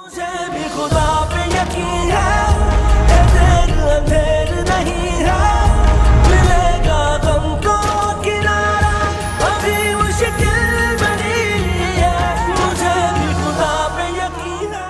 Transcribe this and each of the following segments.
मुझे भी खुदा पे यकीन है, ये देर अंधेर नहीं है, मिलेगा गम को किनारा, अभी मुश्किल बनी है, मुझे भी खुदा पे यकीन है।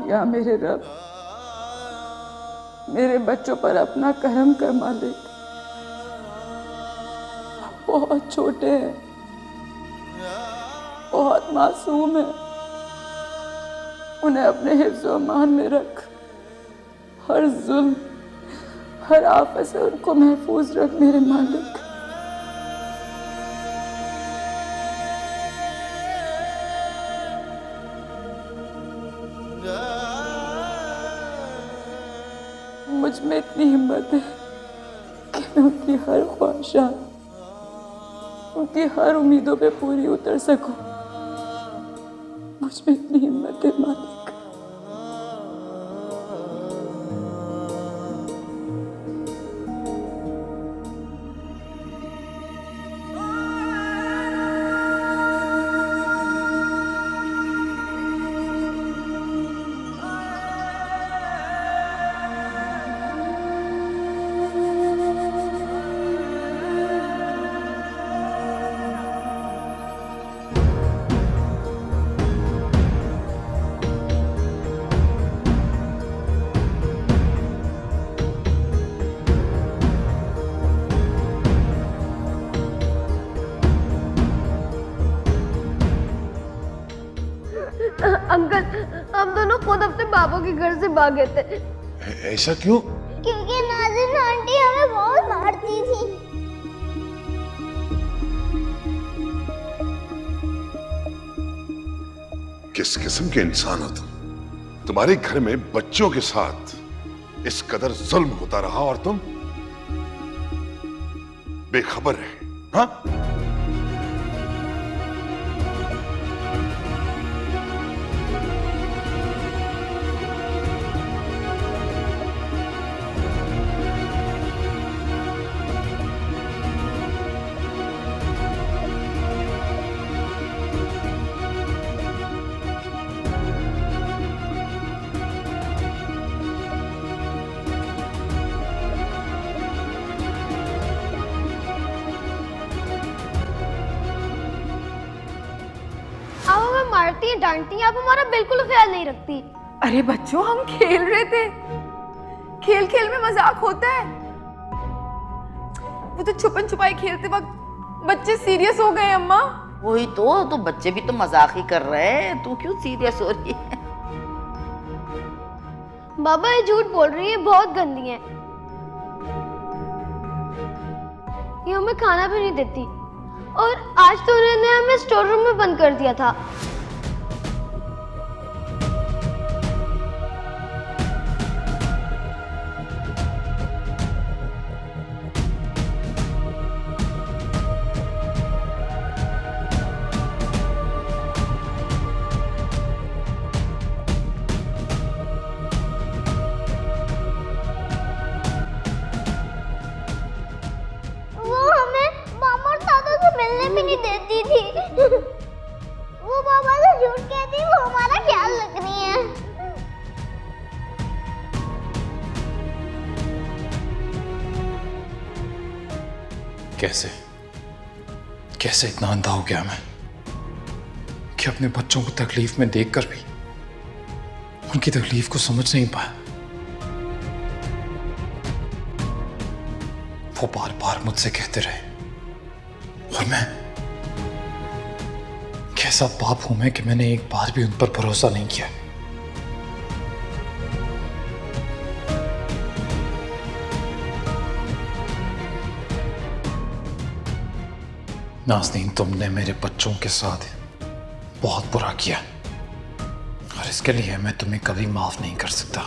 या मेरे रब, मेरे बच्चों पर अपना करम कर मालिक। बहुत छोटे हैं, बहुत मासूम हैं, उन्हें अपने हिफ्ज़-ओ अमान में रख। हर जुल्म, हर आफत से उनको महफूज रख मेरे मालिक। मुझ में इतनी हिम्मत है कि मैं उनकी हर ख्वाहिशात, उनकी हर उम्मीदों पे पूरी उतर सकूं। मुझ में इतनी हिम्मत है मालिक। अंकल, हम दोनों खुद अपने बाबू के घर से भागे थे। ऐसा क्यों? क्योंकि नाज़िन आंटी हमें बहुत मारती थी। किस किस्म के इंसान हो तुम? तुम्हारे घर में बच्चों के साथ इस कदर जुल्म होता रहा और तुम बेखबर रहे, हाँ? आप हमें मारती हैं, डांटती हैं, आप हमारा बिल्कुल ख्याल नहीं रखती। अरे बच्चों, हम खेल रहे थे। खेल खेल में मजाक होता है। वो तो छुपन छुपाई खेलते वक्त बच्चे सीरियस हो गए अम्मा। वही तो बच्चे भी तो मजाक ही कर रहे हैं, तू क्यों सीरियस हो रही है? बाबा ये झूठ बोल रही है, बहुत गंदी है। ये हमें खाना भी नहीं देती, और आज तो उन्होंने हमें स्टोर रूम में बंद कर दिया था। वो हमें मामा और दादा से मिलने भी नहीं देती थी। वो पापा से झूठ कहती, वो हमारा ख्याल रख रही है। कैसे कैसे इतना अंधा हो गया मैं कि अपने बच्चों को तकलीफ में देखकर भी उनकी तकलीफ को समझ नहीं पाया। वो बार बार मुझसे कहते रहे, और मैं कैसा पाप हूं मैं कि मैंने एक बार भी उन पर भरोसा नहीं किया। नाज़नीन, तुमने मेरे बच्चों के साथ बहुत बुरा किया और इसके लिए मैं तुम्हें कभी माफ नहीं कर सकता।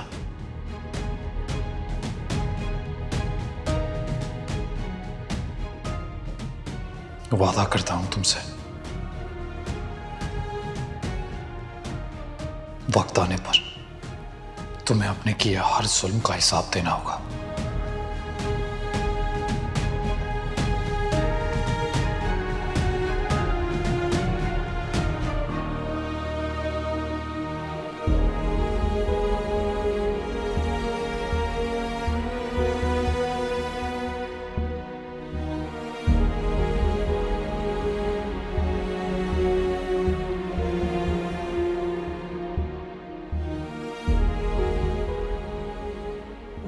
वादा करता हूं तुमसे, वक्त आने पर तुम्हें अपने किए हर जुल्म का हिसाब देना होगा।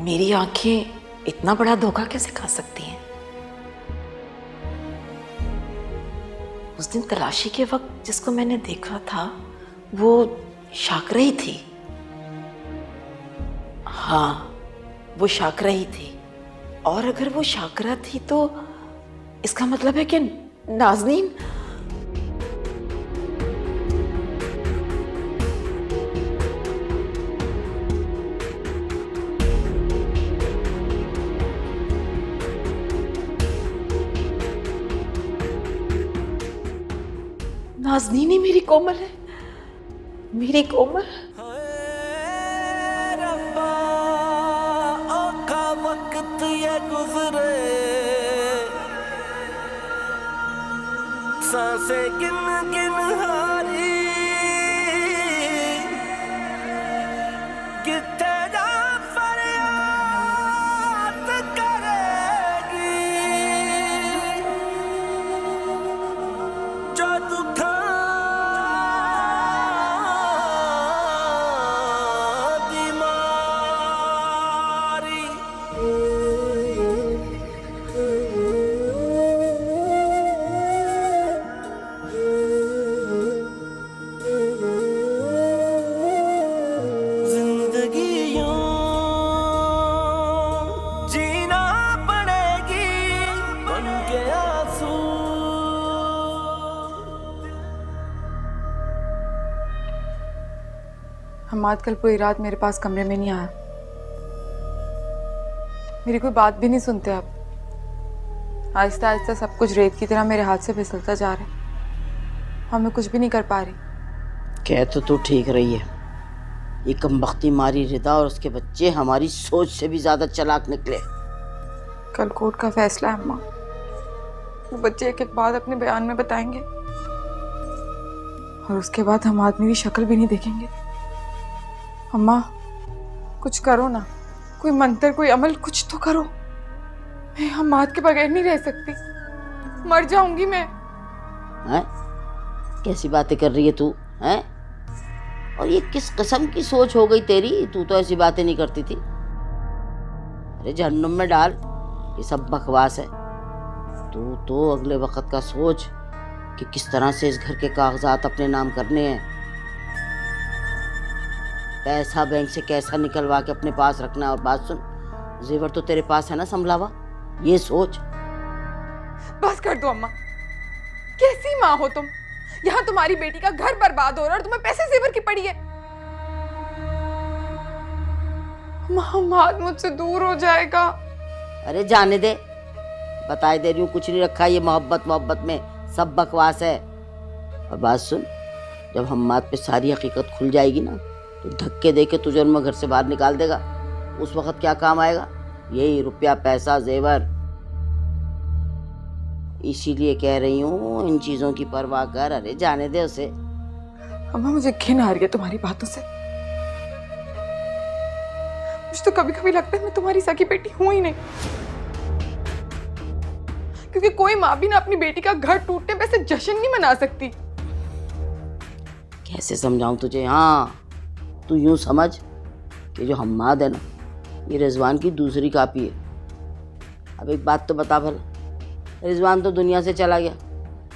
मेरी आंखें इतना बड़ा धोखा कैसे खा सकती हैं? उस दिन तलाशी के वक्त जिसको मैंने देखा था वो शाकरा ही थी। हाँ, वो शाकरा ही थी। और अगर वो शाकरा थी तो इसका मतलब है कि नाज़नीन। नाज़नीन ही मेरी कोमल है, मेरी कोमल। रब्बा औखा वक्त ये गुजरे, सांसें गिन गिन हारी, किथे जा फरियाद करेगी, जो दुखा हमाद कल पूरी रात मेरे पास कमरे में नहीं आया। मेरी कोई बात भी नहीं सुनते आप। आहिस्ता आहिस्ता सब कुछ रेत की तरह मेरे हाथ से फिसलता जा रहा है और मैं कुछ भी नहीं कर पा रही। कह तो तू ठीक रही है। ये कमबख्ती मारी रिदा और उसके बच्चे हमारी सोच से भी ज्यादा चालाक निकले। कल कोर्ट का फैसला है अम्मा। वो बच्चे एक एक बात अपने बयान में बताएंगे और उसके बाद हम आदमी की शक्ल भी नहीं देखेंगे। अम्मा कुछ करो ना, कोई मंत्र, कोई अमल, कुछ तो करो। मैं हमाद के बगैर नहीं रह सकती, मर जाऊंगी मैं। हैं? कैसी बातें कर रही है तू? हैं? और ये किस किस्म की सोच हो गई तेरी? तू तो ऐसी बातें नहीं करती थी। अरे जहन्नुम में डाल, ये सब बकवास है। तू तो अगले वक्त का सोच कि किस तरह से इस घर के कागजात अपने नाम करने हैं, पैसा बैंक से कैसा निकलवा के अपने पास रखना है। और बात सुन, जेवर तो तेरे पास है ना संभला हुआ, ये सोच। बस कर दो अम्मा, कैसी माँ हो तुम? यहाँ तुम्हारी बेटी का घर बर्बाद हो रहा है और तुम्हें पैसे जेवर की पड़ी है। हमाद मुझसे दूर हो जाएगा। अरे जाने दे, बताए दे रही हूँ, कुछ नहीं रखा ये मोहब्बत में, सब बकवास है। और बात सुन, जब हम्माद पे सारी हकीकत खुल जाएगी ना तो धक्के दे के तुझे उनमें घर से बाहर निकाल देगा। उस वक्त क्या काम आएगा? यही रुपया, पैसा, जेवर। इसीलिए कह रही हूँ इन चीजों की परवाह कर। अरे जाने दे उसे। अम्मा मुझे घिन आ रही है तुम्हारी बातों से। मुझे तो कभी कभी लगता है मैं तुम्हारी सगी बेटी हूं ही नहीं, क्योंकि कोई माँ भी ना अपनी बेटी का घर टूटने पे ऐसे जश्न नहीं मना सकती। कैसे समझाऊं तुझे? हाँ, तू यूं समझ कि जो हम्माद है ना, ये रिजवान की दूसरी कॉपी है। अब एक बात तो बता भला, रिजवान तो दुनिया से चला गया,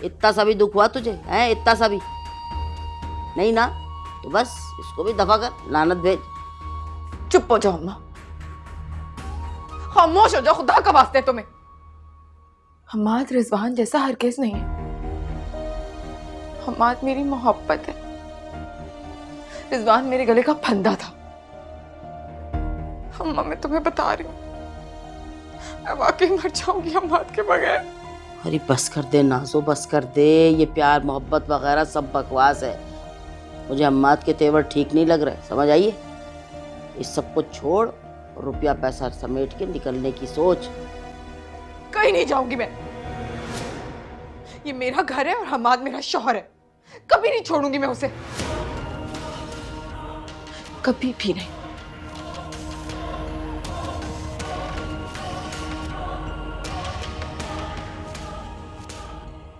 इतना सा भी दुख हुआ तुझे? है इतना सा भी नहीं ना? तो बस इसको भी दफा कर, लानत भेज। चुप हो जाओ अम्मा, खामोश हो जाओ, खुदा का वास्ते तुम्हें। हमाद रिजवान जैसा हरगिज़ नहीं है। हमाद मेरी मोहब्बत है, रिजवान मेरे गले का फंदा था। अम्मा मैं तुम्हें बता रही हूँ, मैं वाकई मर जाऊंगी हमाद के बगैर। अरे बस कर दे नाजो, बस कर दे। ये प्यार मोहब्बत वगैरह सब बकवास है। मुझे अम्माद के तेवर ठीक नहीं लग रहे, समझ आइए। इस सब को छोड़ और रुपया पैसा समेट के निकलने की सोच। कहीं नहीं जाऊंगी मैं। ये मेरा घर है और हमाद मेरा शौहर है। कभी नहीं छोड़ूंगी मैं उसे, कभी भी नहीं।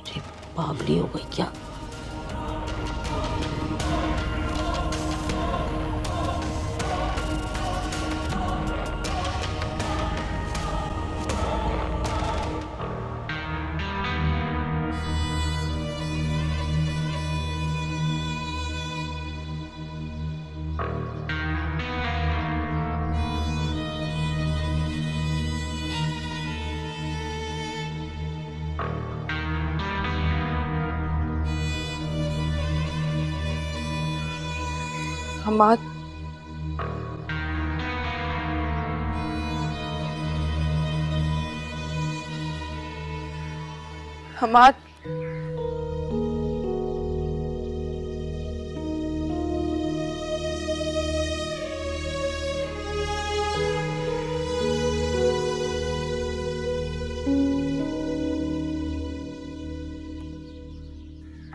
अरे पागली हो गई क्या? हमाद हमाद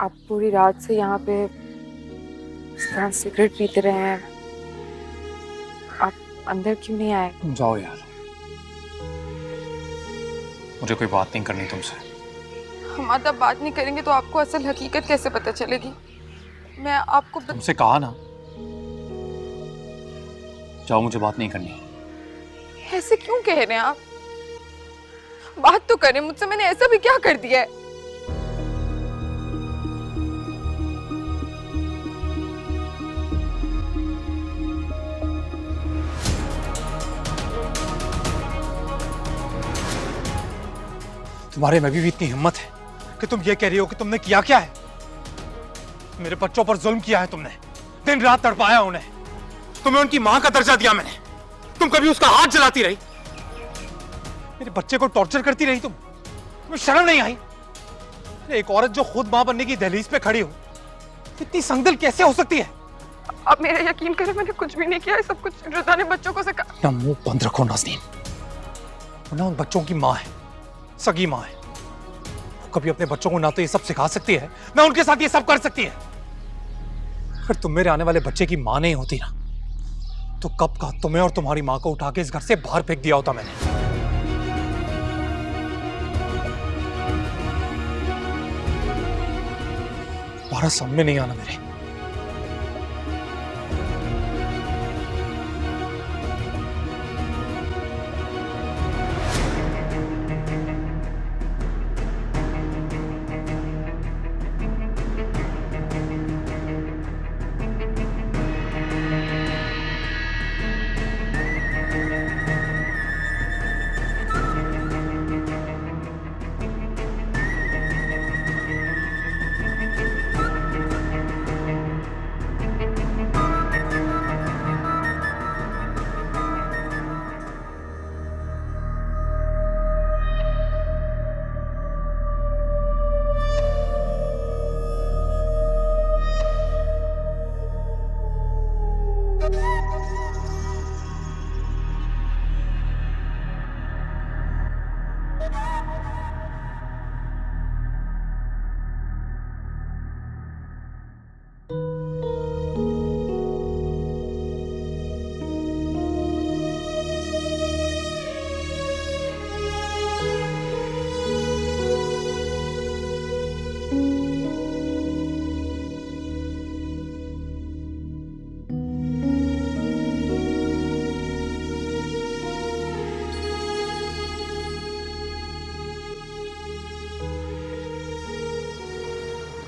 आप पूरी रात से यहाँ पे इस तरह सिगरेट पीते रहे हैं, आप अंदर क्यों नहीं आए? तुम जाओ यार, मुझे कोई बात नहीं करनी तुमसे। हम अब बात नहीं करेंगे तो आपको असल हकीकत कैसे पता चलेगी? मैं आपको तुमसे कहा ना, जाओ, मुझे बात नहीं करनी। ऐसे क्यों कह रहे हैं आप? बात तो करें मुझसे, मैंने ऐसा भी क्या कर दिया है? तुम्हारे में भी इतनी हिम्मत है कि तुम ये कह रही हो कि तुमने किया क्या है? मेरे बच्चों पर जुल्म किया है तुमने, दिन रात तड़पाया उन्हें। तुम्हें उनकी मां का दर्जा दिया मैंने, तुम कभी उसका हाथ जलाती रही, मेरे बच्चे को टॉर्चर करती रही। तुम्हें शर्म नहीं आई? एक औरत जो खुद मां बनने की दहलीज पे खड़ी हो, इतनी संगदिल कैसे हो सकती है? आप मेरा यकीन करें, मैंने कुछ भी नहीं किया है, सब कुछ रज़ा ने बच्चों को सिखाया। ना मुंह बंद रखो नाज़नीन, ना उन बच्चों की मां है, सगी मां है। वो कभी अपने बच्चों को ना तो ये सब सिखा सकती है, ना उनके साथ ये सब कर सकती है। अगर तुम मेरे आने वाले बच्चे की मां नहीं होती ना, तो कब का तुम्हें और तुम्हारी मां को उठा के इस घर से बाहर फेंक दिया होता मैंने। तुम्हारा सामने नहीं आना मेरे।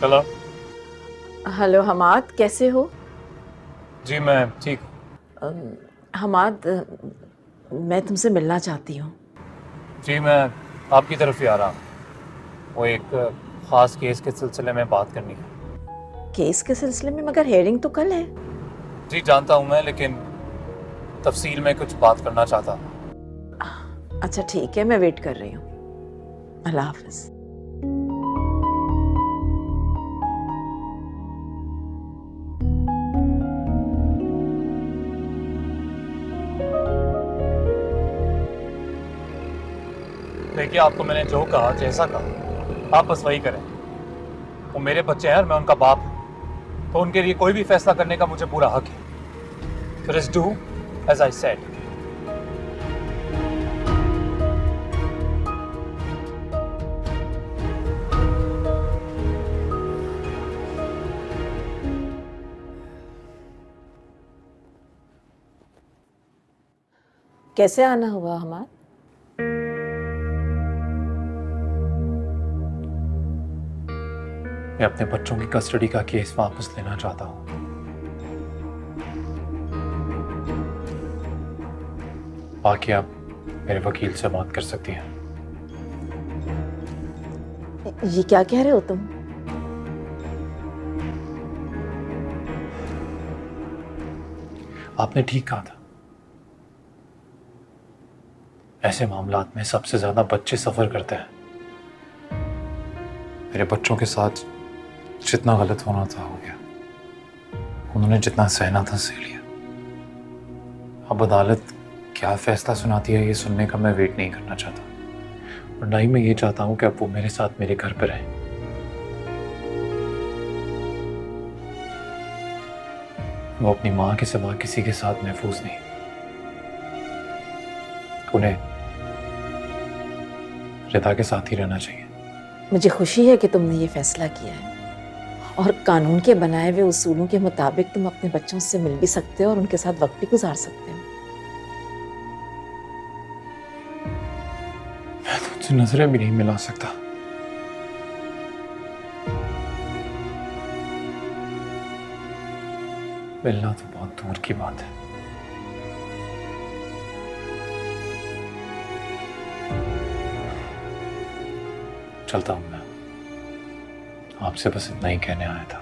हेलो। हेलो हमाद, कैसे हो? जी मैं ठीक हूँ। हमाद, मैं तुमसे मिलना चाहती हूँ। जी मैं आपकी तरफ ही आ रहा हूँ। वो एक ख़ास केस के सिलसिले में बात करनी है। केस के सिलसिले में, मगर हेयरिंग तो कल है। जी जानता हूँ मैं, लेकिन तफसील में कुछ बात करना चाहता हूँ। अच्छा ठीक है, मैं वेट कर रही हूँ। अल्लाह हाफिज। देखिए, आपको मैंने जो कहा, जैसा कहा, आप बस वही करें। वो मेरे बच्चे हैं और मैं उनका बाप हूं, तो उनके लिए कोई भी फैसला करने का मुझे पूरा हक है। Just do as I said. कैसे आना हुआ हमारा? मैं अपने बच्चों की कस्टडी का केस वापस लेना चाहता हूँ। बाकी आप मेरे वकील से बात कर सकती हैं। ये क्या कह रहे हो तुम? आपने ठीक कहा था। ऐसे मामलात में सबसे ज्यादा बच्चे सफर करते हैं। मेरे बच्चों के साथ जितना गलत होना था हो गया। उन्होंने जितना सहना था सह लिया। अब अदालत क्या फैसला सुनाती है ये सुनने का मैं वेट नहीं करना चाहता, और ना ही मैं ये चाहता हूं कि अब वो मेरे साथ मेरे घर पर रहें। वो अपनी मां के सिवा किसी के साथ महफूज नहीं। उन्हें रिदा के साथ ही रहना चाहिए। मुझे खुशी है कि तुमने ये फैसला किया है, और कानून के बनाए हुए उसूलों के मुताबिक तुम अपने बच्चों से मिल भी सकते हो और उनके साथ वक्त भी गुजार सकते हो। मैं तुमसे नजरें भी नहीं मिला सकता। मिलना तो बहुत दूर की बात है। चलता हूं मैं, आपसे बस इतना ही कहने आया था।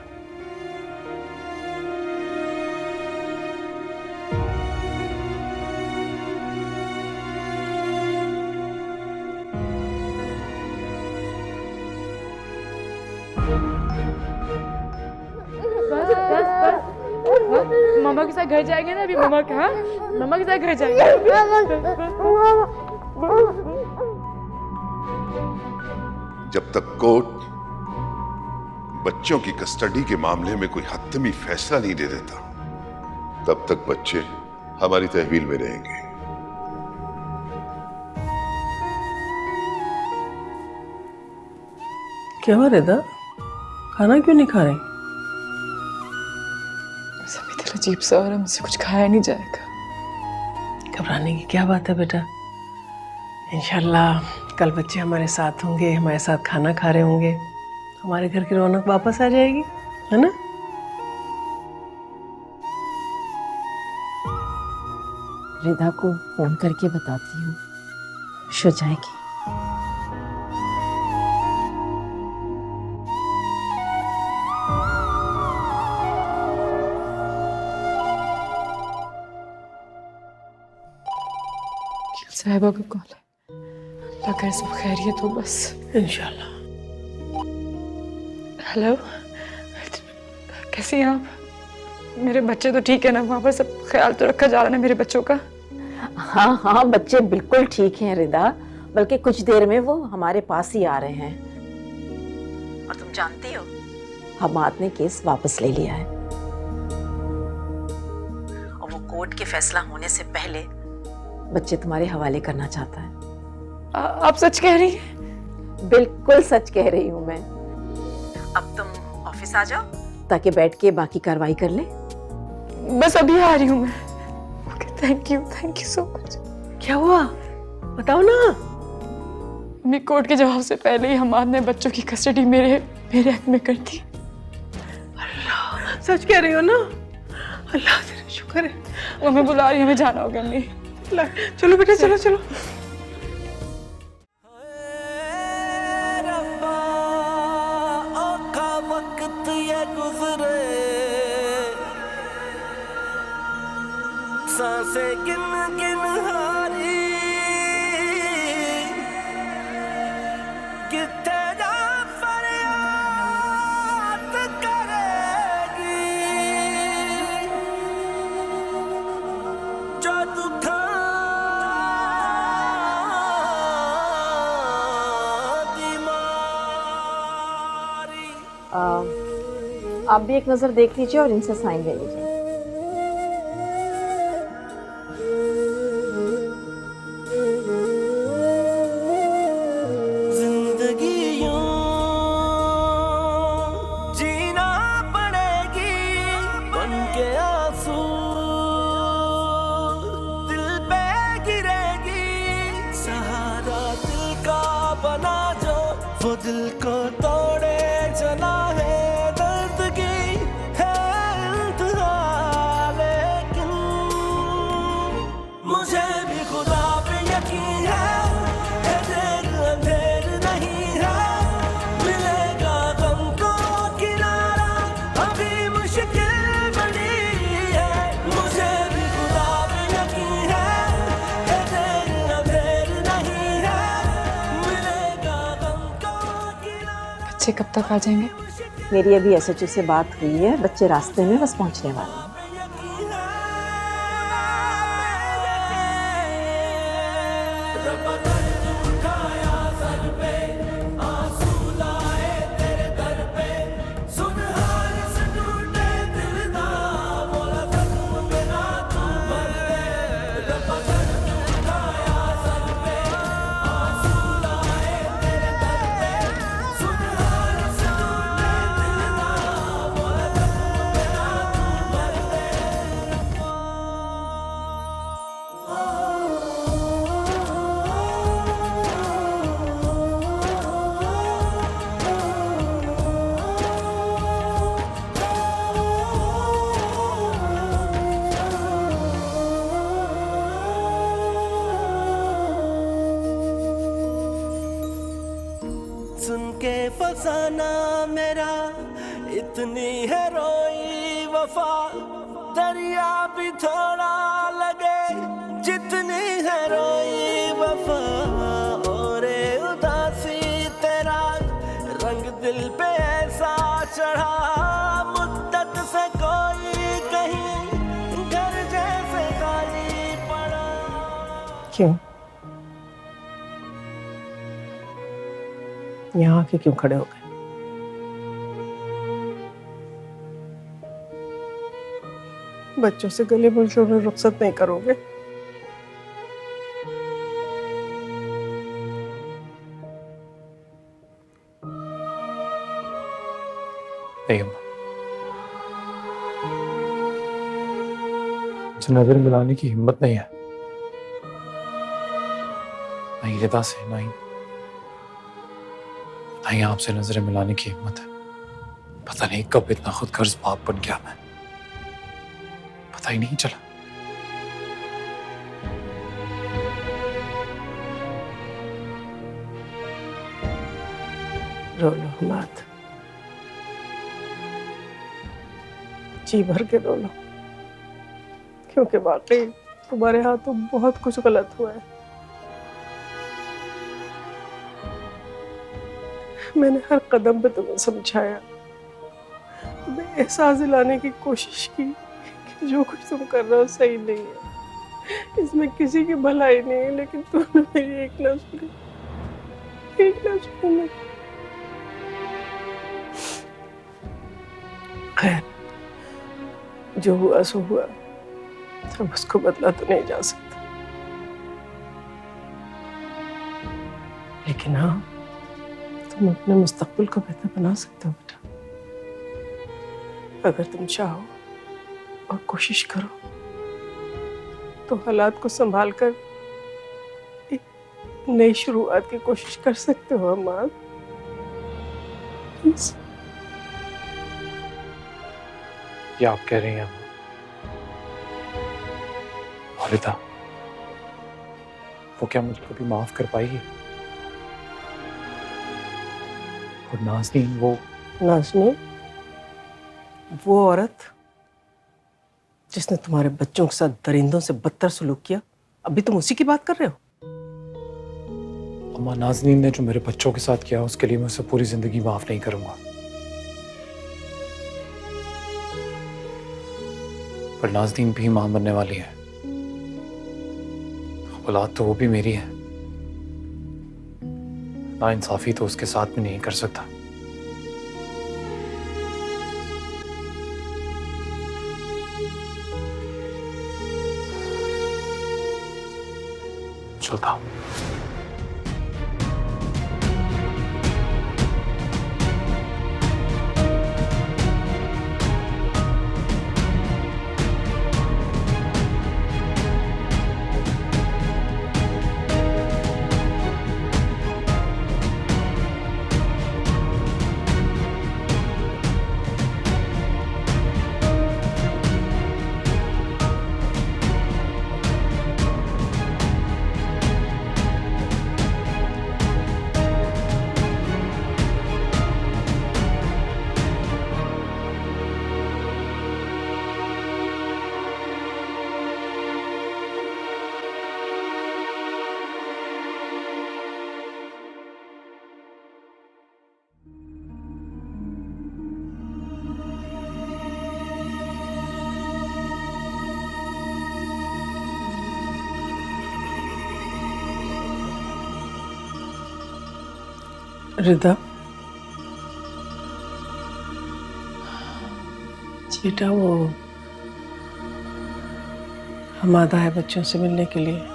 मामा के साथ घर जाएंगे ना अभी। मामा के, हाँ, मामा के साथ घर जाएंगे। जब तक कोर्ट बच्चों की कस्टडी के मामले में कोई हतमी फैसला नहीं दे देता, तब तक बच्चे हमारी तहवील में रहेंगे। क्या हुआ रिदा, खाना क्यों नहीं खा रहे? सभी तरह अजीब सा और हमसे कुछ खाया नहीं जाएगा। घबराने की क्या बात है बेटा, इंशाल्लाह कल बच्चे हमारे साथ होंगे, हमारे साथ खाना खा रहे होंगे, हमारे घर की रौनक वापस आ जाएगी, है ना? रिदा को फोन करके बताती हूँ, सो जाएगी। साहिबा का कॉल है। अल्लाह करे सब खैरियत हो बस। इंशाल्लाह। हेलो, कैसी हैं आप? मेरे बच्चे तो ठीक है ना? वहाँ पर सब ख्याल तो रखा जा रहा है ना मेरे बच्चों का? हाँ हाँ, बच्चे बिल्कुल ठीक हैं रिदा, बल्कि कुछ देर में वो हमारे पास ही आ रहे हैं। और तुम जानती हो, हमाद ने केस वापस ले लिया है और वो कोर्ट के फैसला होने से पहले बच्चे तुम्हारे हवाले करना चाहता है। आप सच कह रही हैं? बिल्कुल सच कह रही हूँ मैं। अब तुम ऑफिस आ जाओ ताकि बैठ के बाकी कार्रवाई कर ले। बस अभी आ रही हूँ मैं। Okay, thank you so much. क्या हुआ बताओ ना। मैं कोर्ट के जवाब से पहले ही हमाद ने बच्चों की कस्टडी मेरे हक में कर दी। अल्लाह, सच कह रही हो ना? अल्लाह तेरा शुक्र है। वो मैं बुला रही हूँ, हमें जाना होगा। नहीं, चलो बेटा, चलो चलो। रब्बा औखा वक्त ये गुजरे सांसें गिन गिन हारी किथे जा फरियाद करेगी जो दुखा दी मारी। आप भी एक नज़र देख लीजिए और इनसे साइन ले लीजिए। जिंदगी यूं जीना पड़ेगी बन के आंसू दिल पे गिरेगी सहारा दिल का बना जो वो दिल को तोड़े चला है दर्द की है इंतहा लेकिन मुझे भी खुदा पे यकीन है देर अंधेर नहीं है मिलेगा गम को किनारा अभी मुश्किल बड़ी है मुझे भी खुदा पे यकीन है देर अंधेर नहीं है मिलेगा गम को किनारा। बच्चे कब तक आ जाएंगे? मेरी अभी एसएचओ से बात हुई है, बच्चे रास्ते में बस पहुंचने वाले हैं। सुन के फसाना मेरा इतनी है रोई वफा दरिया भी थोड़ा लगे जितनी है रोई वफा और उदासी तेरा रंग दिल पे ऐसा चढ़ा मुद्दत से कोई कहीं घर जैसे खाली पड़ा। क्यों यहाँ आके क्यों खड़े हो गए? बच्चों से गले मिलने रुखसत नहीं करोगे? नहीं अम्मा, मुझे नजर मिलाने की हिम्मत नहीं है, नहीं रिदा से, नहीं आपसे नजरें मिलाने की हिम्मत है। पता नहीं कब इतना खुदगर्ज बाप बन गया मैं, पता ही नहीं चला। रो लो मत, जी भर के रो लो, क्योंकि वाकई तुम्हारे हाथों बहुत कुछ गलत हुआ है। मैंने हर कदम पे तुम्हें समझाया, तुम्हें एहसास दिलाने की कोशिश की कि जो कुछ तुम कर रहे हो सही नहीं है, इसमें किसी की भलाई नहीं है, लेकिन तुमने मेरी एक ना सुनी। खैर, जो हुआ सो हुआ, अब उसको बदला तो नहीं जा सकता, लेकिन हाँ, तुम अपने मुस्तकबिल को बेहतर बना सकते हो बेटा, अगर तुम चाहो और कोशिश करो तो हालात को संभाल कर एक नई शुरुआत की कोशिश कर सकते हो अम्मा। ये आप कह रही हैं अम्मा? वालिदा, वो क्या मुझे कभी माफ कर पाएगी? और नाज़नीन, वो नाज़नीन, वो औरत जिसने तुम्हारे बच्चों के साथ दरिंदों से बदतर सलूक किया, अभी तुम उसी की बात कर रहे हो? अम्मा, नाज़नीन ने जो मेरे बच्चों के साथ किया उसके लिए मैं उसे पूरी जिंदगी माफ नहीं करूंगा। पर नाज़नीन भी मां बनने वाली है, औलाद तो वो भी मेरी है। नाइंसाफी तो उसके साथ भी नहीं कर सकता। चलता हूं। रिदा, बेटा वो हम आधा है बच्चों से मिलने के लिए।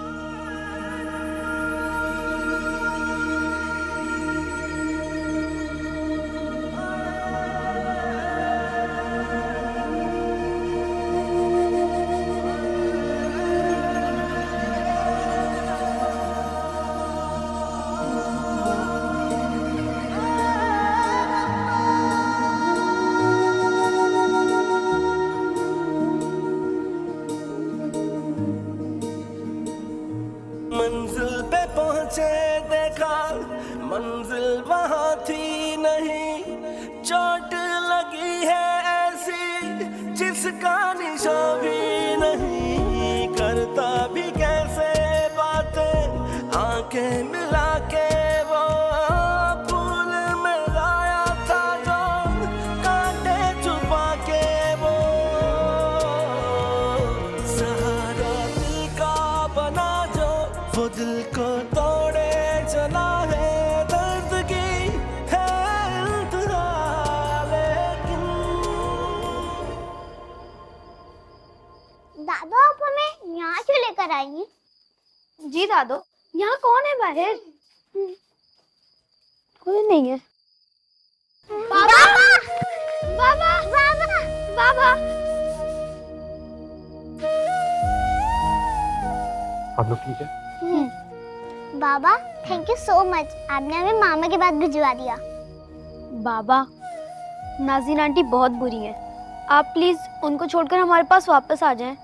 मंजिल पे पहुंचे देखा मंजिल वहां थी नहीं, चोट लगी है ऐसी जिसका निशान भी नहीं, करता भी कैसे बातें आंखें मिला के वो फूल में लाया था जो कांटे छुपा के वो सहारा दिल का बना जो वो दिल को तोड़े चला है, दर्द की है इंतहा लेकिन। दादो आप हमें यहाँ क्यों लेकर आई हैं? जी दादो, यहाँ कौन है बाहर? कोई नहीं है। बाबा! बाबा! बाबा! बाबा! आप लोग ठीक है? बाबा, थैंक यू सो मच, आपने हमें मामा के पास भिजवा दिया। बाबा, नाज़रीन आंटी बहुत बुरी हैं। आप प्लीज उनको छोड़कर हमारे पास वापस आ जाएं।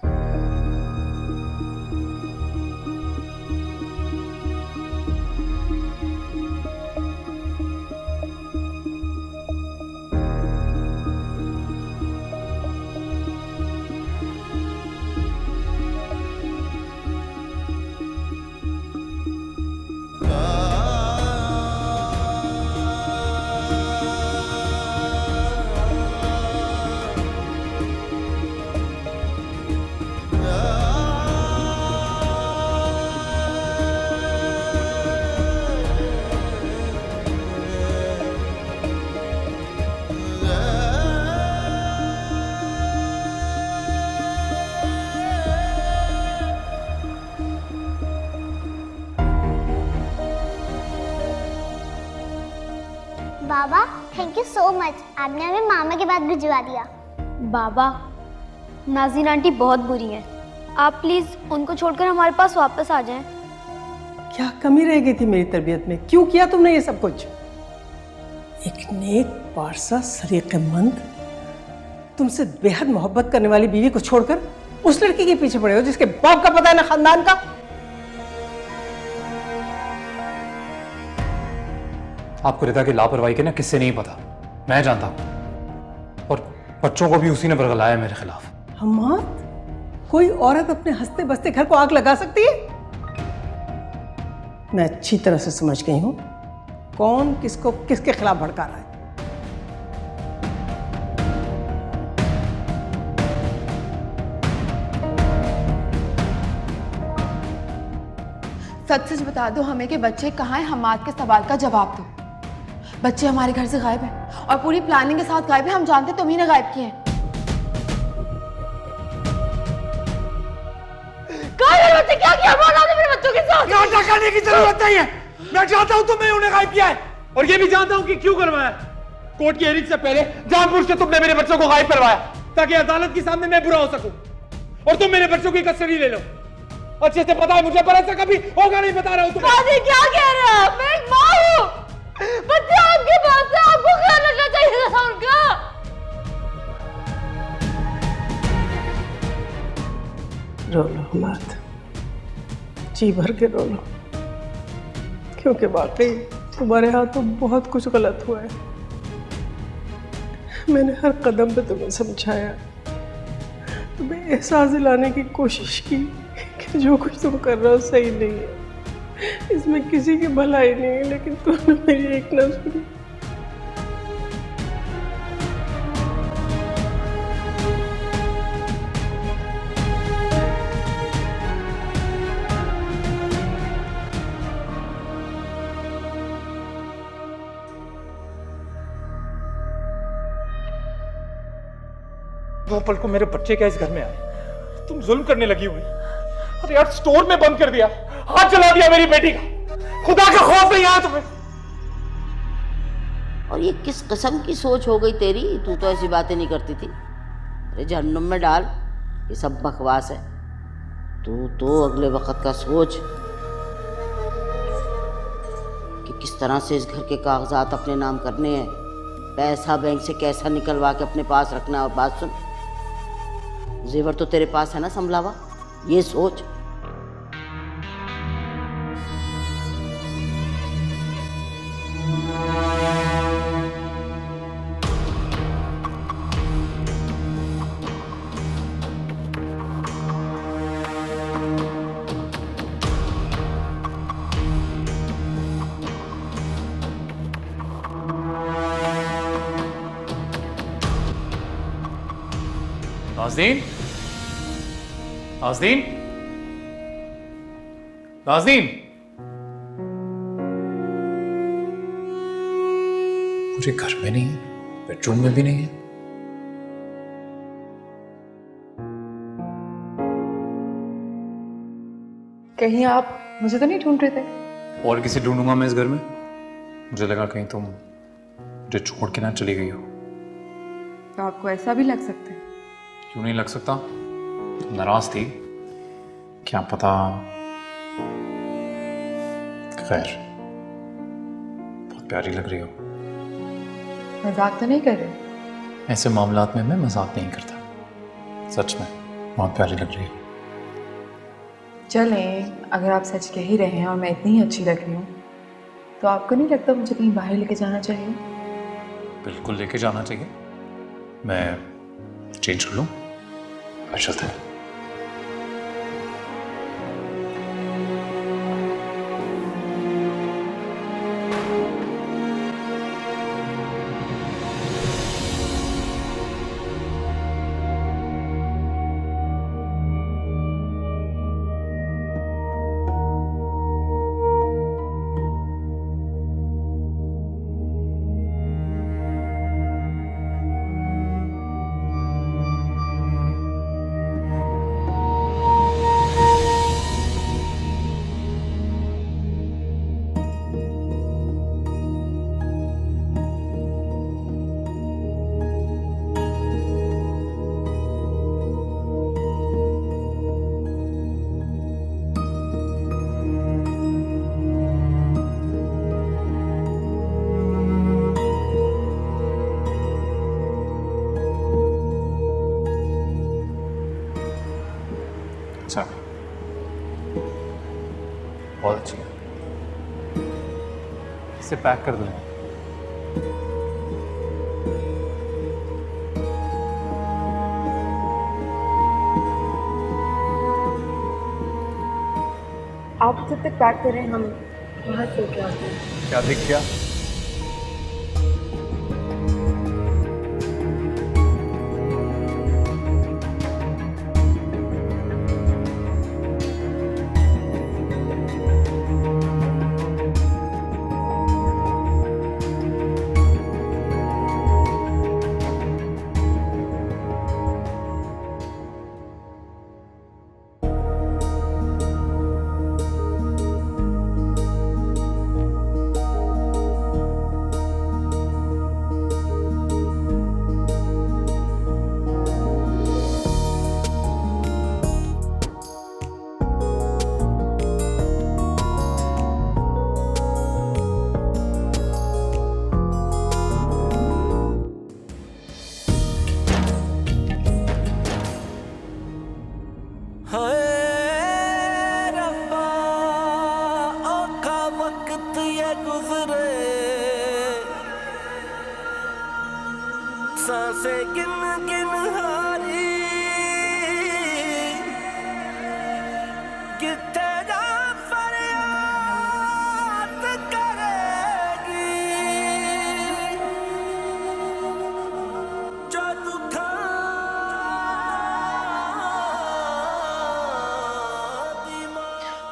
बाबा, थैंक यू सो मच, आपने हमें मामा के पास भिजवा दिया। बाबा, नाज़रीन आंटी बहुत बुरी हैं। आप प्लीज उनको छोड़कर हमारे पास वापस आ जाएं। क्या कमी रह गई थी मेरी तरबियत में? क्यों किया तुमने ये सब कुछ? एक नेक पारसा सरीक़ेमंद तुमसे बेहद मोहब्बत करने वाली बीवी को छोड़कर उस लड़की के पीछे पड़े हो जिसके बाप का पता है ना खानदान का। आपको रिदा की लापरवाही के ना किससे नहीं पता, मैं जानता हूं, और बच्चों को भी उसी ने बरगलाया मेरे खिलाफ। हम्माद, कोई औरत अपने हंसते बसते घर को आग लगा सकती है? मैं अच्छी तरह से समझ गई हूं कौन किसको किसके खिलाफ भड़का रहा है। सच सच बता दो हमें कि बच्चे कहाँ हैं। हमाद के सवाल का जवाब दो। बच्चे हमारे घर से गायब हैं और पूरी प्लानिंग के साथ गायब है। हम जानते तुम ही ने गायब किए हैं। बच्चे क्या किया? मेरे बच्चों के साथ यहाँ टकाने की जरूरत नहीं है। मैं जानता हूँ तुमने उन्हें गायब किया है और ये भी जानता हूँ कि क्यों करवाया। कोर्ट की हियरिंग से पहले जानबूझ के तुमने मेरे बच्चों को गायब करवाया ताकि अदालत के सामने मैं बुरा हो सकूं और तुम मेरे बच्चों की कस्टडी ले लो। अच्छे से पता है मुझे, पर ऐसा कभी होगा नहीं, बता रहा हूँ तुम्हें। क्या कह रहे हैं आप? मैं एक माँ हूँ। बच्चे आपके पास है, आपको ख्याल रखना चाहिए था उनका। रो लो हमाद, जी भर के रो लो, क्योंकि वाकई तुम्हारे हाथों बहुत कुछ गलत हुआ है। मैंने हर कदम पे तुम्हें समझाया, तुम्हें एहसास दिलाने की कोशिश की कि जो कुछ तुम कर रहे हो सही नहीं है, इसमें किसी की भलाई नहीं है, लेकिन तुमने मेरी एक ना सुनी। दो पल को मेरे बच्चे क्या इस घर में आए, तुम जुल्म करने लगी हुई। अरे यार, स्टोर में बंद कर दिया, हाथ जला दिया मेरी बेटी का। खुदा का खौफ नहीं आया तुम्हें? और ये किस किस्म की सोच हो गई तेरी? तू तो ऐसी बातें नहीं करती थी। अरे जहन्नुम में डाल, ये सब बकवास है। तू तो अगले वक्त का सोच कि किस तरह से इस घर के कागजात अपने नाम करने हैं, पैसा बैंक से कैसा निकलवा के अपने पास रखना है। और बात सुन, जेवर तो तेरे पास है ना संभला हुआ, ये सोच। नाज़नीन, नाज़नीन, नाज़नीन, मुझे घर में नहीं है, बेडरूम में भी नहीं है। कहीं आप मुझे तो नहीं ढूंढ रहे थे? और किसी ढूंढूंगा मैं इस घर में? मुझे लगा कहीं तुम मुझे छोड़ के ना चली गई हो। तो आपको ऐसा भी लग सकता है? क्यों नहीं लग सकता? तुम नाराज थी, क्या पता। खैर, बहुत प्यारी लग रही हो। मजाक तो नहीं कर रहे? ऐसे मामलात में मैं मजाक नहीं करता, सच में बहुत प्यारी लग रही हो। चलें, अगर आप सच कह ही रहे हैं और मैं इतनी ही अच्छी लग रही हूँ, तो आपको नहीं लगता मुझे कहीं बाहर लेके जाना चाहिए? बिल्कुल लेके जाना चाहिए। मैं चेंज कर लूँ, फिर चलते हैं। अच्छा, बहुत अच्छी है। इसे पैक कर दूँ? आप जब तक पैक करें, हम बाहर से क्या आते हैं। क्या दिख गया? हाय रब्बा औखा वक्त ये गुजरे, सांसें गिन गिन हारी, किथे जा फरियाद करेगी, जो दुखा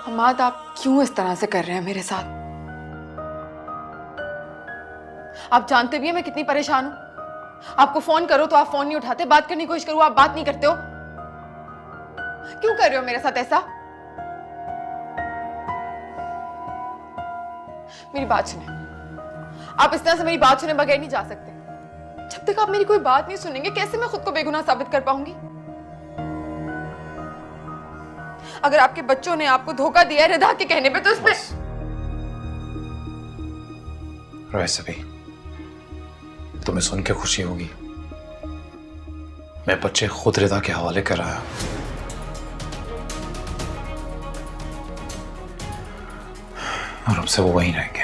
हमाद, आप क्यों इस तरह से कर रहे हैं मेरे साथ? आप जानते भी हैं मैं कितनी परेशान हूं। आपको फोन करो तो आप फोन नहीं उठाते, बात करने की कोशिश करो आप बात नहीं करते हो। क्यों कर रहे हो मेरे साथ ऐसा? मेरी बात सुने, आप इस तरह से मेरी बात सुने बगैर नहीं जा सकते। जब तक आप मेरी कोई बात नहीं सुनेंगे, कैसे मैं खुद को बेगुनाह साबित कर पाऊंगी? अगर आपके बच्चों ने आपको धोखा दिया है रिदा के कहने पे, तो इसमें वैसे भी तुम्हें सुन के खुशी होगी, मैं बच्चे खुद रिदा के हवाले कर आया। और अब से वो वहीं रहेंगे।